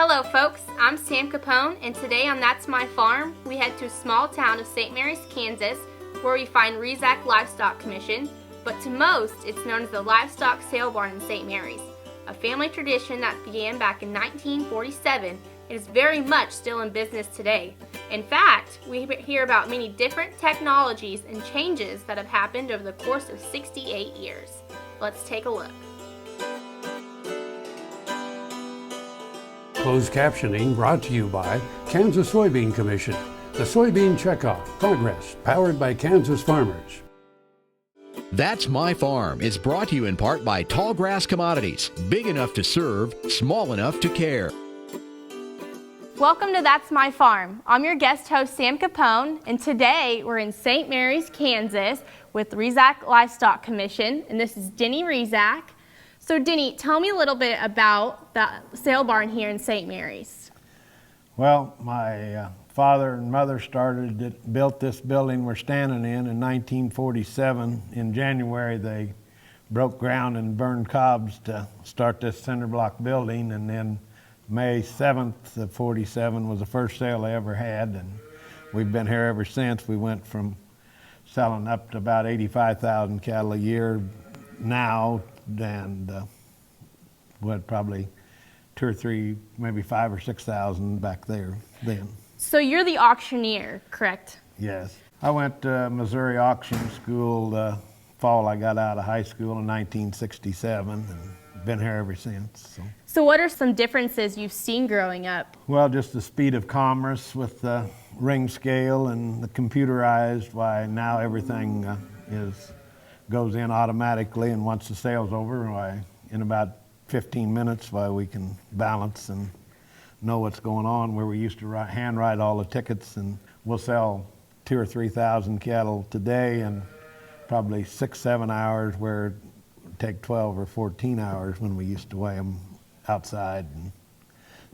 Hello folks, I'm Sam Capone, and today on That's My Farm, we head to a small town of St. Mary's, Kansas, where we find Rezac Livestock Commission, but to most, it's known as the Livestock Sale Barn in St. Mary's, a family tradition that began back in 1947. It is very much still in business today. In fact, we hear about many different technologies and changes that have happened over the course of 68 years. Let's take a look. Closed captioning brought to you by Kansas Soybean Commission, the Soybean Checkoff Progress, powered by Kansas farmers. That's My Farm is brought to you in part by Tallgrass Commodities, big enough to serve, small enough to care. Welcome to That's My Farm. I'm your guest host, Sam Capone, and today we're in St. Mary's, Kansas with Rezac Livestock Commission, and this is Denny Rezac. So Denny, tell me a little bit about the sale barn here in St. Mary's. Well, my father and mother built this building we're standing in 1947. In January, they broke ground and burned cobs to start this cinder block building, and then May 7th of 47 was the first sale they ever had, and we've been here ever since. We went from selling up to about 85,000 cattle a year now, and we had probably 2 or 3, maybe 5 or 6,000 back there then. So you're the auctioneer, correct? Yes. I went to Missouri Auction School the fall I got out of high school in 1967, and been here ever since. So what are some differences you've seen growing up? Well, just the speed of commerce with the ring scale and the computerized. Why now everything goes in automatically, and once the sale's over, in about 15 minutes, we can balance and know what's going on. Where we used to handwrite all the tickets, and we'll sell 2,000 or 3,000 cattle today in probably 6-7 hours, where take 12 or 14 hours when we used to weigh them outside. And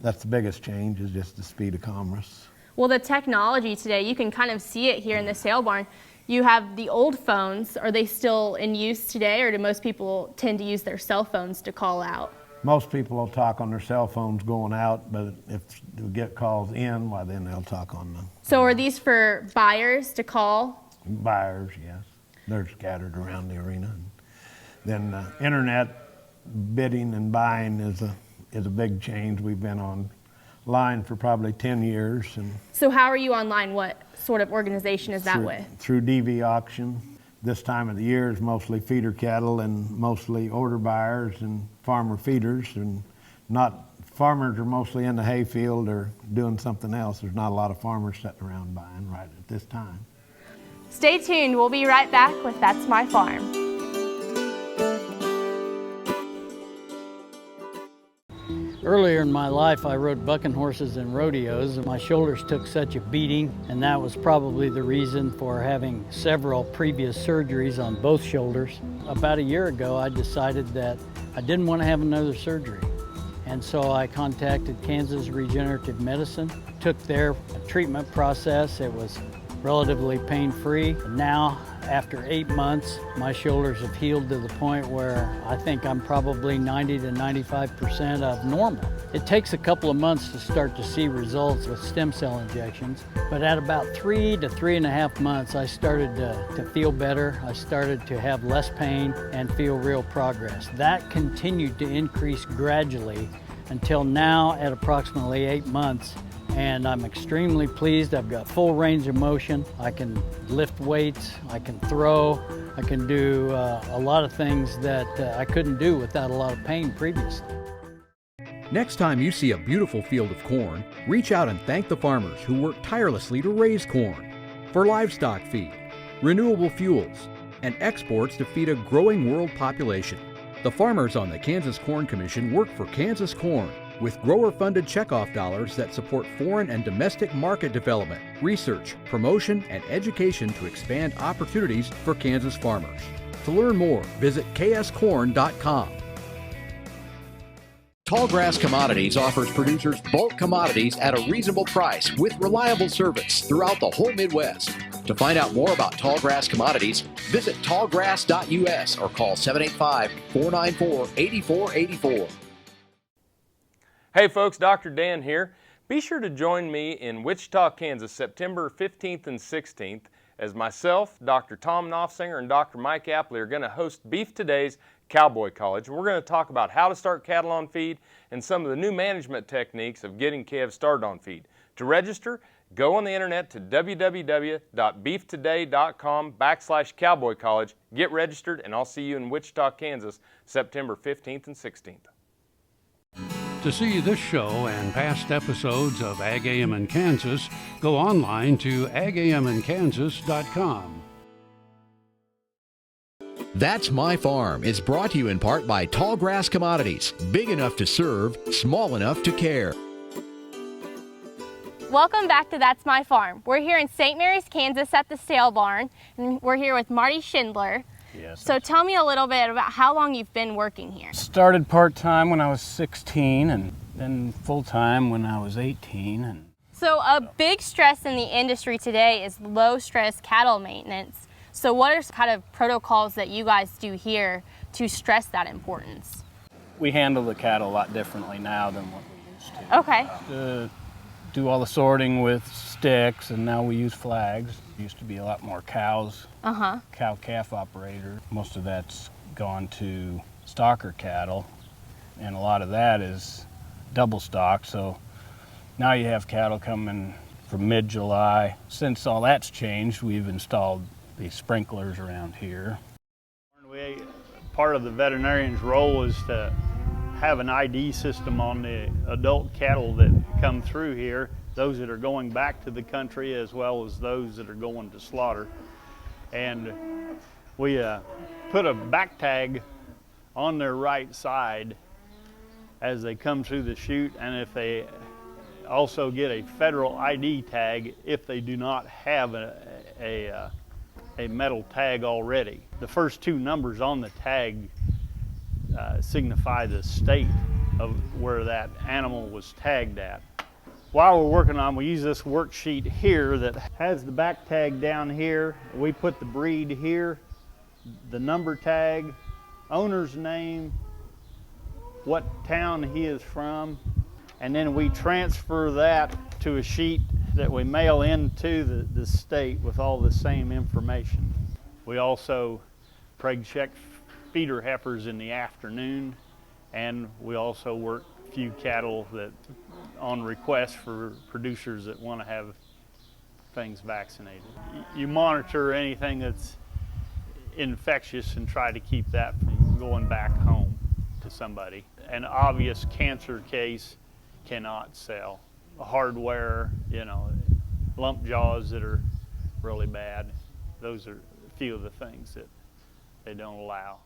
that's the biggest change, is just the speed of commerce. Well, the technology today, you can kind of see it here in the sale barn. You have the old phones. Are they still in use today, or do most people tend to use their cell phones to call out? Most people will talk on their cell phones going out, but if we get calls in, then they'll talk on them. So are these for buyers to call? Buyers, yes. They're scattered around the arena. Then internet bidding and buying is a big change. We've been online for probably 10 years. And so how are you online? What sort of organization is that with? Through DV Auction. This time of the year is mostly feeder cattle and mostly order buyers and farmer feeders. And farmers are mostly in the hayfield or doing something else. There's not a lot of farmers sitting around buying right at this time. Stay tuned. We'll be right back with That's My Farm. Earlier in my life, I rode bucking horses and rodeos, and my shoulders took such a beating, and that was probably the reason for having several previous surgeries on both shoulders. About a year ago, I decided that I didn't want to have another surgery, and so I contacted Kansas Regenerative Medicine, took their treatment process. It was relatively pain-free. Now, after 8 months, my shoulders have healed to the point where I think I'm probably 90 to 95% of normal. It takes a couple of months to start to see results with stem cell injections, but at about 3 to 3.5 months, I started to feel better. I started to have less pain and feel real progress. That continued to increase gradually until now at approximately 8 months. And I'm extremely pleased. I've got full range of motion. I can lift weights, I can throw, I can do a lot of things that I couldn't do without a lot of pain previously. Next time you see a beautiful field of corn, reach out and thank the farmers who work tirelessly to raise corn for livestock feed, renewable fuels, and exports to feed a growing world population. The farmers on the Kansas Corn Commission work for Kansas Corn, with grower-funded checkoff dollars that support foreign and domestic market development, research, promotion, and education to expand opportunities for Kansas farmers. To learn more, visit kscorn.com. Tallgrass Commodities offers producers bulk commodities at a reasonable price with reliable service throughout the whole Midwest. To find out more about Tallgrass Commodities, visit tallgrass.us or call 785-494-8484. Hey folks, Dr. Dan here. Be sure to join me in Wichita, Kansas, September 15th and 16th as myself, Dr. Tom Knopfsinger, and Dr. Mike Apley are going to host Beef Today's Cowboy College. We're going to talk about how to start cattle on feed and some of the new management techniques of getting calves started on feed. To register, go on the internet to www.beeftoday.com/Cowboy College. Get registered, and I'll see you in Wichita, Kansas, September 15th and 16th. To see this show and past episodes of Ag AM in Kansas, go online to agaminkansas.com. That's My Farm is brought to you in part by Tallgrass Commodities, big enough to serve, small enough to care. Welcome back to That's My Farm. We're here in St. Mary's, Kansas at the sale barn, and we're here with Marty Schindler. Yes. So tell me a little bit about how long you've been working here. Started part-time when I was 16 and then full-time when I was 18. So a big stress in the industry today is low-stress cattle maintenance. So what are kind of protocols that you guys do here to stress that importance? We handle the cattle a lot differently now than what we used to. Okay. Do all the sorting with sticks, and now we use flags. Used to be a lot more cows, cow-calf operator. Most of that's gone to stocker cattle, and a lot of that is double stock. So now you have cattle coming from mid-July. Since all that's changed, we've installed these sprinklers around here. Part of the veterinarian's role is to have an ID system on the adult cattle that come through here, those that are going back to the country as well as those that are going to slaughter. And we put a back tag on their right side as they come through the chute, and if they also get a federal ID tag if they do not have a metal tag already. The first two numbers on the tag signify the state of where that animal was tagged at. While we're working on, we use this worksheet here that has the back tag down here. We put the breed here, the number tag, owner's name, what town he is from, and then we transfer that to a sheet that we mail into the state with all the same information. We also preg check feeder heifers in the afternoon, and we also work a few cattle that on request for producers that want to have things vaccinated. You monitor anything that's infectious and try to keep that from going back home to somebody. An obvious cancer case cannot sell. Hardware, lump jaws that are really bad, those are a few of the things that they don't allow.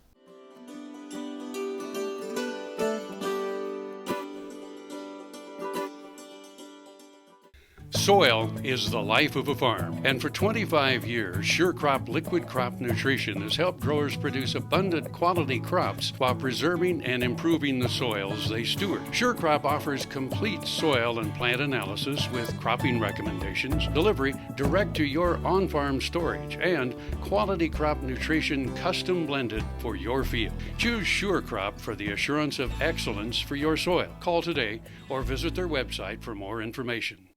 Soil is the life of a farm, and for 25 years, SureCrop Liquid Crop Nutrition has helped growers produce abundant quality crops while preserving and improving the soils they steward. SureCrop offers complete soil and plant analysis with cropping recommendations, delivery direct to your on-farm storage, and quality crop nutrition custom blended for your field. Choose SureCrop for the assurance of excellence for your soil. Call today or visit their website for more information.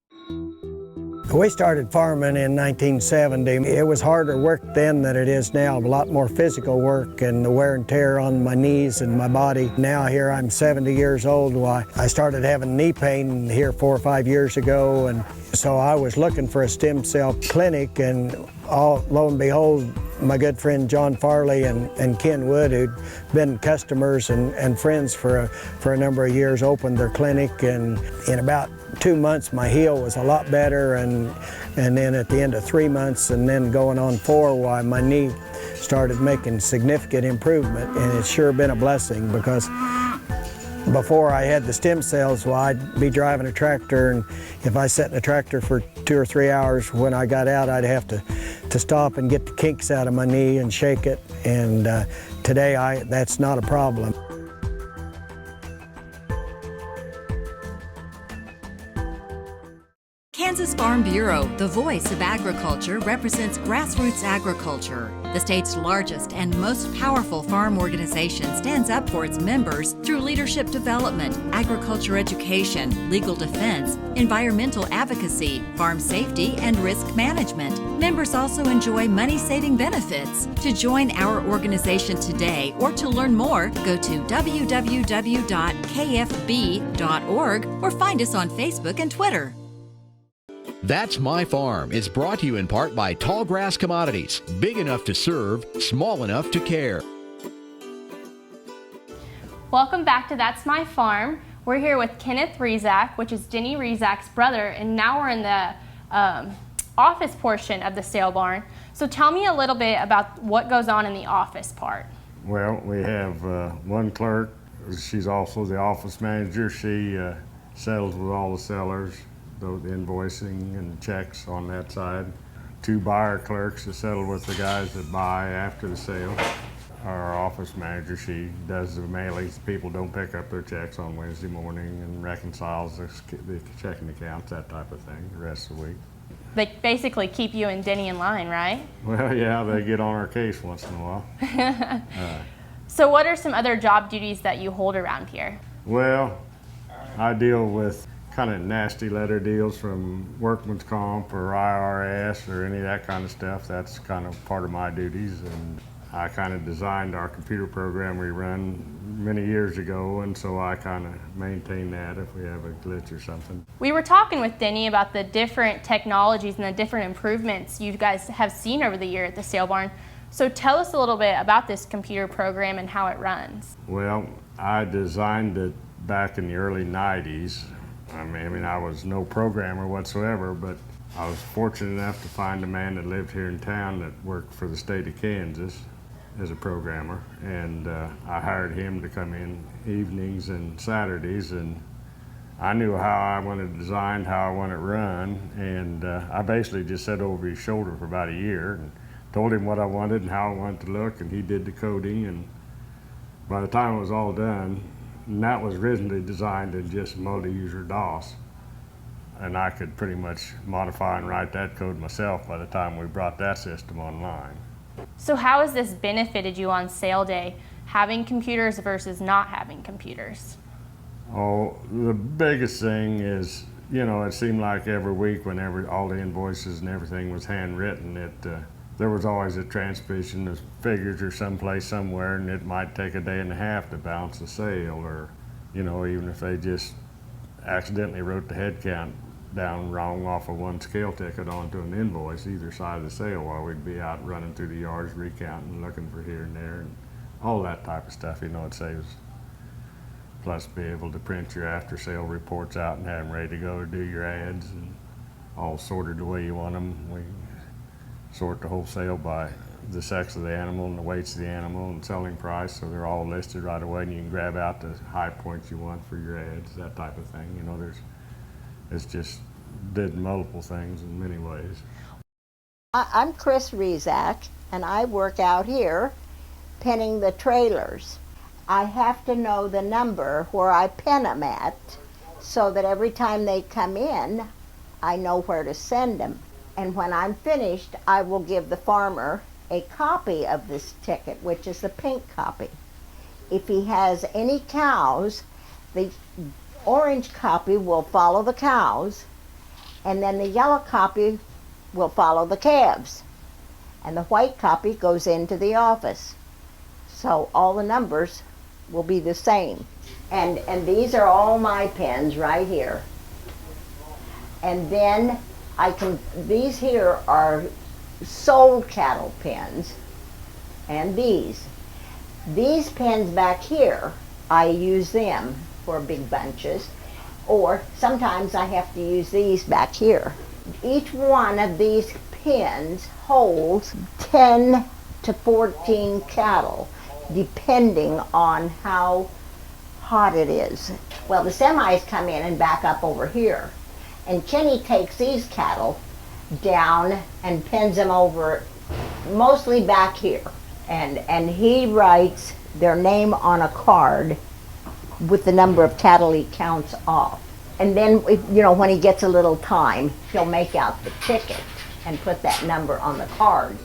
We started farming in 1970. It was harder work then than it is now, a lot more physical work and the wear and tear on my knees and my body. Now here I'm 70 years old. I started having knee pain here 4 or 5 years ago, and so I was looking for a stem cell clinic, and lo and behold, my good friend John Farley and Ken Wood, who'd been customers and friends for a number of years, opened their clinic, and in about 2 months my heel was a lot better, and then at the end of 3 months and then going on 4, my knee started making significant improvement, and it's sure been a blessing, because before I had the stem cells, I'd be driving a tractor, and if I sat in a tractor for 2 or 3 hours, when I got out I'd have to stop and get the kinks out of my knee and shake it, and today that's not a problem. Kansas Farm Farm Bureau, the voice of agriculture, represents grassroots agriculture. The state's largest and most powerful farm organization stands up for its members through leadership development, agriculture education, legal defense, environmental advocacy, farm safety, and risk management. Members also enjoy money-saving benefits. To join our organization today or to learn more, go to www.kfb.org or find us on Facebook and Twitter. That's My Farm is brought to you in part by Tallgrass Commodities, big enough to serve, small enough to care. Welcome back to That's My Farm. We're here with Kenneth Rezac, which is Denny Rezac's brother, and now we're in the office portion of the sale barn. So tell me a little bit about what goes on in the office part. Well, we have one clerk. She's also the office manager. She settles with all the sellers, the invoicing and checks on that side. 2 buyer clerks to settle with the guys that buy after the sale. Our office manager, she does the mailings. People don't pick up their checks on Wednesday morning and reconciles the checking accounts, that type of thing, the rest of the week. They basically keep you and Denny in line, right? Well, yeah, they get on our case once in a while. So what are some other job duties that you hold around here? Well, I deal with kind of nasty letter deals from workman's comp or IRS or any of that kind of stuff. That's kind of part of my duties, and I kind of designed our computer program we run many years ago, and so I kind of maintain that if we have a glitch or something. We were talking with Denny about the different technologies and the different improvements you guys have seen over the year at the sale barn. So tell us a little bit about this computer program and how it runs. Well, I designed it back in the early 90s. I mean, I was no programmer whatsoever, but I was fortunate enough to find a man that lived here in town that worked for the state of Kansas as a programmer, and I hired him to come in evenings and Saturdays, and I knew how I wanted it designed, how I wanted it run, and I basically just sat over his shoulder for about a year and told him what I wanted and how I wanted to look, and he did the coding, and by the time it was all done, and that was originally designed in just multi-user DOS. And I could pretty much modify and write that code myself by the time we brought that system online. So how has this benefited you on sale day, having computers versus not having computers? Oh, the biggest thing is, you know, it seemed like every week whenever all the invoices and everything was handwritten, there was always a transmission of figures or someplace somewhere, and it might take a day and a half to balance a sale, or, you know, even if they just accidentally wrote the head count down wrong off of one scale ticket onto an invoice either side of the sale while we'd be out running through the yards recounting, looking for here and there, and all that type of stuff, you know, it saves. Plus be able to print your after sale reports out and have them ready to go to do your ads and all sorted the way you want them. We sort the whole sale by the sex of the animal and the weights of the animal and selling price, so they're all listed right away, and you can grab out the high points you want for your ads, that type of thing. You know, it's just did multiple things in many ways. I'm Chris Rezac, and I work out here penning the trailers. I have to know the number where I pen them at so that every time they come in, I know where to send them. And when I'm finished, I will give the farmer a copy of this ticket, which is the pink copy. If he has any cows, the orange copy will follow the cows, and then the yellow copy will follow the calves. And the white copy goes into the office. So all the numbers will be the same. And these are all my pens right here. And then these here are sold cattle pens, and these pens back here, I use them for big bunches, or sometimes I have to use these back here. Each one of these pens holds 10 to 14 cattle, depending on how hot it is. Well, the semis come in and back up over here, and Kenny takes these cattle down and pens them over mostly back here, and he writes their name on a card with the number of cattle he counts off. And then, when he gets a little time, he'll make out the ticket and put that number on the card.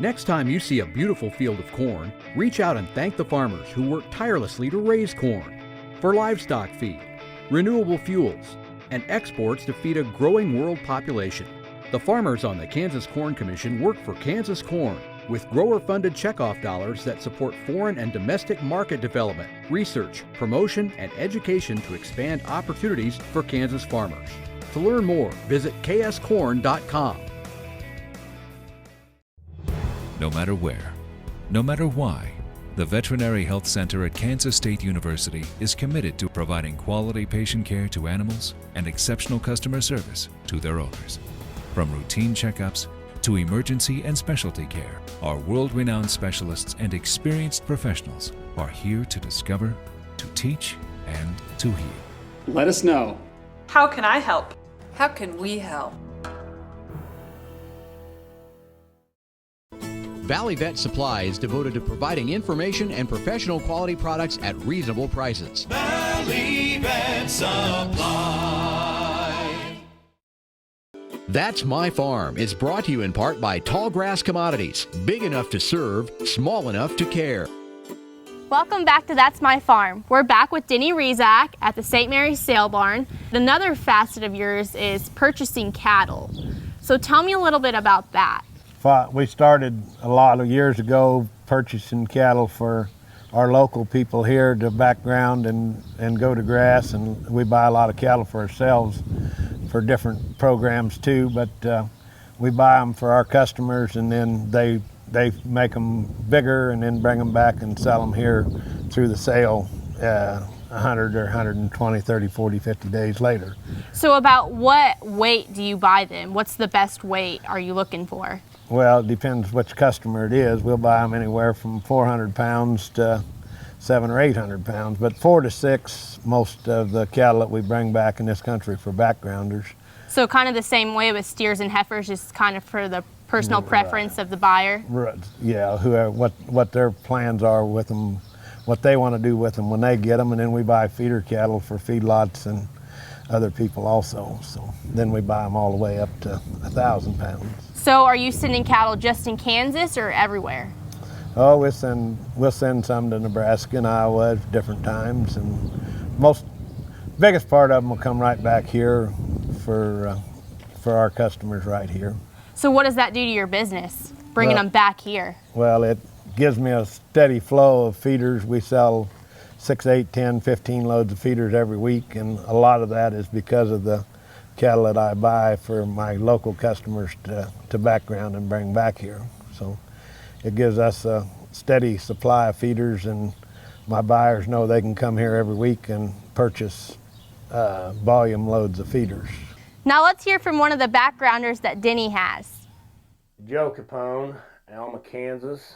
Next time you see a beautiful field of corn, reach out and thank the farmers who work tirelessly to raise corn for livestock feed, renewable fuels, and exports to feed a growing world population. The farmers on the Kansas Corn Commission work for Kansas Corn with grower-funded checkoff dollars that support foreign and domestic market development, research, promotion, and education to expand opportunities for Kansas farmers. To learn more, visit kscorn.com. No matter where, no matter why, the Veterinary Health Center at Kansas State University is committed to providing quality patient care to animals and exceptional customer service to their owners. From routine checkups to emergency and specialty care, our world-renowned specialists and experienced professionals are here to discover, to teach, and to heal. Let us know. How can I help? How can we help? Valley Vet Supply is devoted to providing information and professional quality products at reasonable prices. Valley Vet Supply. That's My Farm is brought to you in part by Tallgrass Commodities. Big enough to serve, small enough to care. Welcome back to That's My Farm. We're back with Denny Rezac at the St. Mary's Sale Barn. Another facet of yours is purchasing cattle. So tell me a little bit about that. We started a lot of years ago purchasing cattle for our local people here to background and go to grass, and we buy a lot of cattle for ourselves for different programs too, but we buy them for our customers, and then they make them bigger and then bring them back and sell them here through the sale 100 or 120, 30, 40, 50 days later. So about what weight do you buy them? What's the best weight are you looking for? Well, it depends which customer it is. We'll buy them anywhere from 400 pounds to 700 or 800 pounds, but 4 to 6, most of the cattle that we bring back in this country for backgrounders. So kind of the same way with steers and heifers, just kind of for the personal preference of the buyer? Right. Yeah, what their plans are with them, what they want to do with them when they get them, and then we buy feeder cattle for feedlots and other people also. So then we buy them all the way up to 1,000 pounds. So are you sending cattle just in Kansas or everywhere? Oh, we'll send some to Nebraska and Iowa at different times, and biggest part of them will come right back here for our customers right here. So what does that do to your business, bringing them back here? Well, it gives me a steady flow of feeders. We sell 6, 8, 10, 15 loads of feeders every week, and a lot of that is because of the cattle that I buy for my local customers to background and bring back here. So it gives us a steady supply of feeders, and my buyers know they can come here every week and purchase volume loads of feeders. Now let's hear from one of the backgrounders that Denny has. Joe Capone, Alma, Kansas,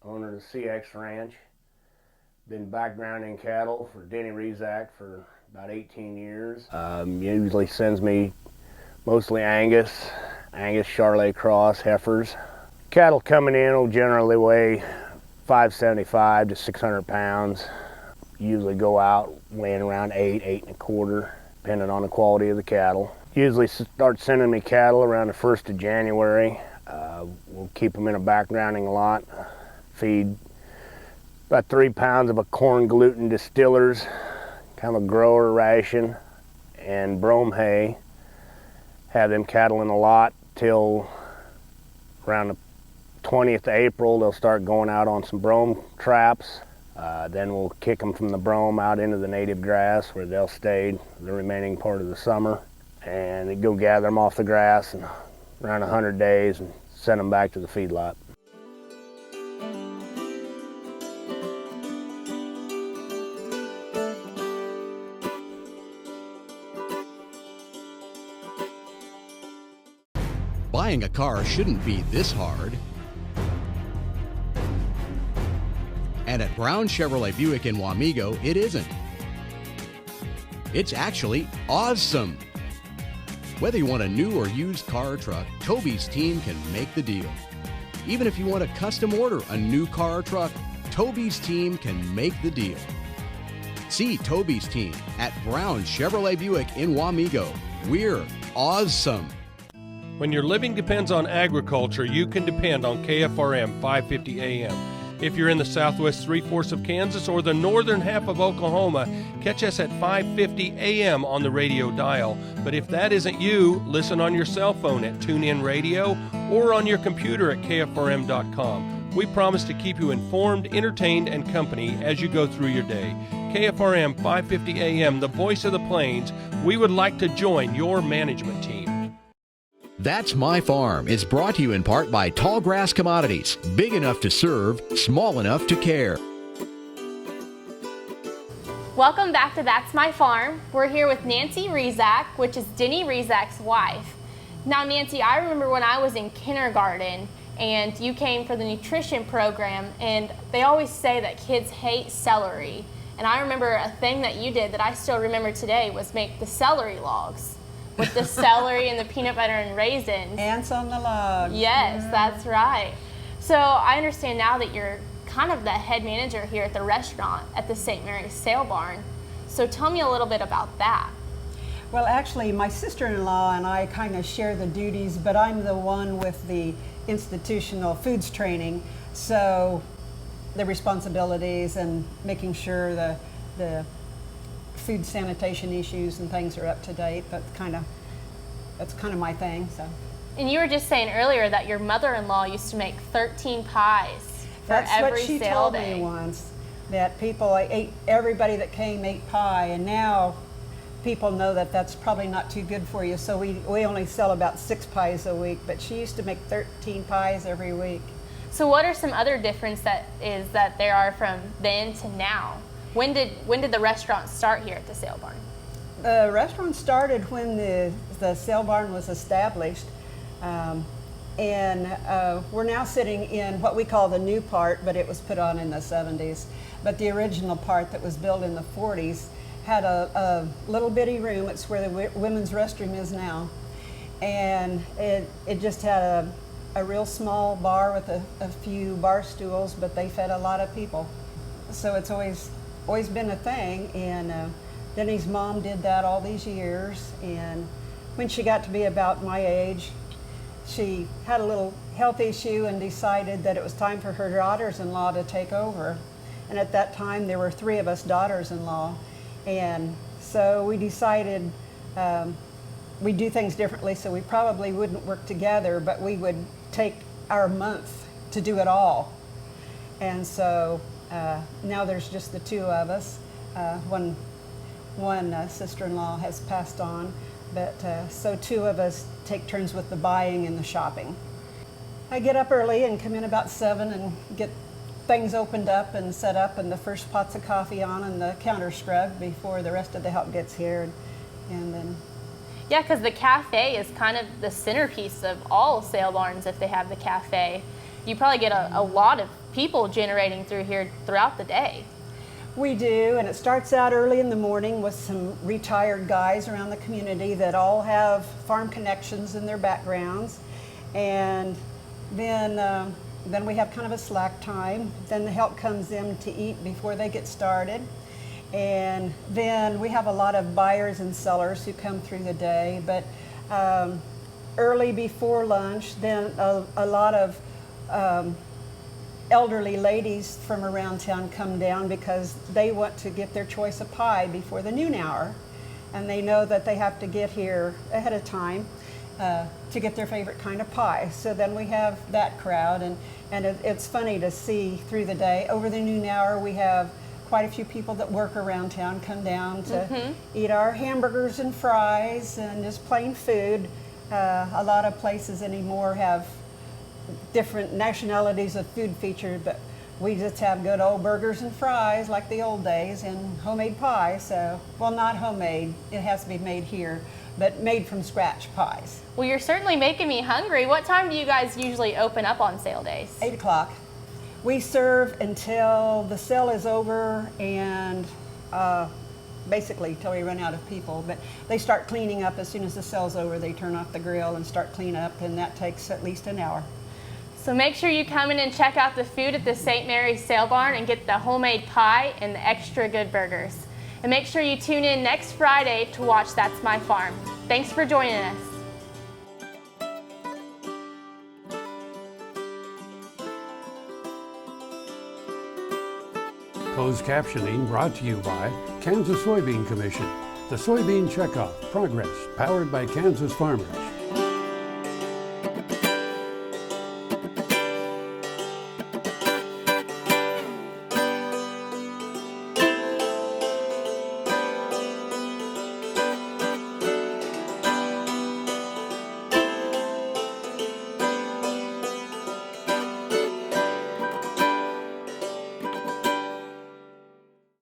owner of the CX Ranch. Been backgrounding cattle for Denny Rezac for about 18 years. Usually sends me mostly Angus, Charolais Cross, heifers. Cattle coming in will generally weigh 575 to 600 pounds. Usually go out weighing around 8, 8 1/4, depending on the quality of the cattle. Usually start sending me cattle around the 1st of January. We'll keep them in a backgrounding lot, feed about 3 pounds of a corn gluten distillers, kind of a grower ration, and brome hay. Have them cattle in the lot till around the 20th of April. They'll start going out on some brome traps. Then we'll kick them from the brome out into the native grass where they'll stay the remaining part of the summer. And they go gather them off the grass in around 100 days and send them back to the feedlot. Buying a car shouldn't be this hard. And at Brown Chevrolet Buick in Wamego, it isn't. It's actually awesome. Whether you want a new or used car or truck, Toby's team can make the deal. Even if you want to custom order a new car or truck, Toby's team can make the deal. See Toby's team at Brown Chevrolet Buick in Wamego. We're awesome. When your living depends on agriculture, you can depend on KFRM 550 AM. If you're in the southwest three-fourths of Kansas or the northern half of Oklahoma, catch us at 550 AM on the radio dial. But if that isn't you, listen on your cell phone at TuneIn Radio or on your computer at KFRM.com. We promise to keep you informed, entertained, and company as you go through your day. KFRM 550 AM, the voice of the plains. We would like to join your management team. That's My Farm is brought to you in part by Tallgrass Commodities, big enough to serve, small enough to care. Welcome back to That's My Farm. We're here with Nancy Rezac, which is Denny Rezac's wife. Now, Nancy, I remember when I was in kindergarten and you came for the nutrition program, and they always say that kids hate celery. And I remember a thing that you did that I still remember today was make the celery logs with the celery and the peanut butter and raisins. Ants on the log. Yes, that's right. So I understand now that you're kind of the head manager here at the restaurant at the St. Mary's Sale Barn. So tell me a little bit about that. Well, actually, my sister-in-law and I kind of share the duties, but I'm the one with the institutional foods training. So the responsibilities and making sure the food sanitation issues and things are up to date. That's kind of my thing. So. And you were just saying earlier that your mother-in-law used to make 13 pies for That's every what she sale told day. me once, that everybody that came ate pie, and now people know that that's probably not too good for you, so we only sell about 6 pies a week, but she used to make 13 pies every week. So what are some other differences that there are from then to now? When did the restaurant start here at the Sale Barn? The restaurant started when the Sale Barn was established, and we're now sitting in what we call the new part, but it was put on in the 70s. But the original part that was built in the 40s had a little bitty room. It's where the women's restroom is now, and it just had a real small bar with a few bar stools, but they fed a lot of people. So it's always been a thing, and Denny's mom did that all these years, and when she got to be about my age, she had a little health issue and decided that it was time for her daughters-in-law to take over. And at that time there were 3 of us daughters-in-law, and so we decided we'd do things differently, so we probably wouldn't work together, but we would take our month to do it all. And so now there's just the 2 of us. One sister-in-law has passed on, but so 2 of us take turns with the buying and the shopping. I get up early and come in about 7 and get things opened up and set up, and the first pots of coffee on and the counter scrubbed before the rest of the help gets here, and then. Yeah, because the cafe is kind of the centerpiece of all sale barns. If they have the cafe, you probably get a lot of people generating through here throughout the day. We do, and it starts out early in the morning with some retired guys around the community that all have farm connections in their backgrounds, and then we have kind of a slack time. Then the help comes in to eat before they get started, and then we have a lot of buyers and sellers who come through the day, but early before lunch, then a lot of elderly ladies from around town come down because they want to get their choice of pie before the noon hour, and they know that they have to get here ahead of time to get their favorite kind of pie. So then we have that crowd, and it's funny to see through the day. Over the noon hour, we have quite a few people that work around town come down to eat our hamburgers and fries and just plain food. A lot of places anymore have different nationalities of food featured, but we just have good old burgers and fries like the old days, and homemade pie. So, well, not homemade, it has to be made here, but made from scratch pies. Well, you're certainly making me hungry. What time do you guys usually open up on sale days? 8 o'clock. We serve until the sale is over, and basically till we run out of people, but they start cleaning up as soon as the sale's over. They turn off the grill and start cleaning up, and that takes at least an hour. So make sure you come in and check out the food at the St. Mary's Sale Barn and get the homemade pie and the extra good burgers. And make sure you tune in next Friday to watch That's My Farm. Thanks for joining us. Closed captioning brought to you by Kansas Soybean Commission. The Soybean Checkoff Progress, powered by Kansas farmers.